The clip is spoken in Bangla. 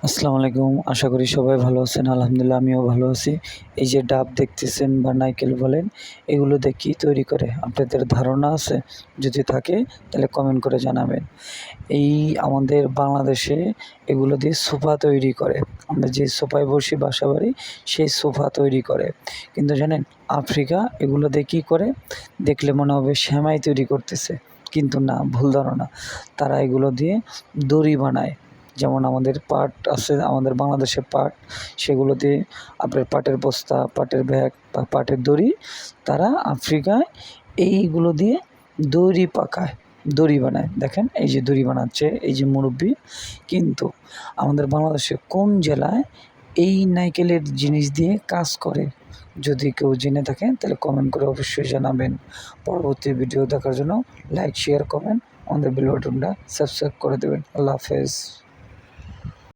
আসসালামু আলাইকুম। আশা করি সবাই ভালো আছেন। আলহামদুলিল্লাহ আমিও ভালো আছি। এই যে ডাব দেখতেছেন বা নারকেল বলেন, এগুলো দিয়ে কি তৈরি করে আপনাদের ধারণা আছে? যদি থাকে তাহলে কমেন্ট করে জানাবেন। এই আমাদের বাংলাদেশে এগুলো দিয়ে সোফা তৈরি করে। আমরা যে সোফায় বসি বাসাবাড়ি, সেই সোফা তৈরি করে। কিন্তু জানেন আফ্রিকা এগুলো দিয়ে কী করে? দেখলে মনে হবে সেমাই তৈরি করতেছে। কিন্তু না, ভুল ধারণা। তারা এগুলো দিয়ে দড়ি বানায়। যেমন আমাদের পাট আছে, আমাদের বাংলাদেশে পাট, সেগুলো দিয়ে আপনার পাটের বস্তা, পাটের ব্যাগ বা পাটের দড়ি, তারা আফ্রিকায় এইগুলো দিয়ে দড়ি পাকায়, দড়ি বানায়। দেখেন এই যে দড়ি বানাচ্ছে এই যে মুরব্বি। কিন্তু আমাদের বাংলাদেশে কোন জেলায় এই নারকেলের জিনিস দিয়ে কাজ করে? যদি কেউ জেনে থাকেন তাহলে কমেন্ট করে অবশ্যই জানাবেন। পরবর্তী ভিডিও দেখার জন্য লাইক, শেয়ার, কমেন্ট, আমাদের বেল বাটনটা সাবস্ক্রাইব করে দেবেন। আল্লাহ হাফেজ।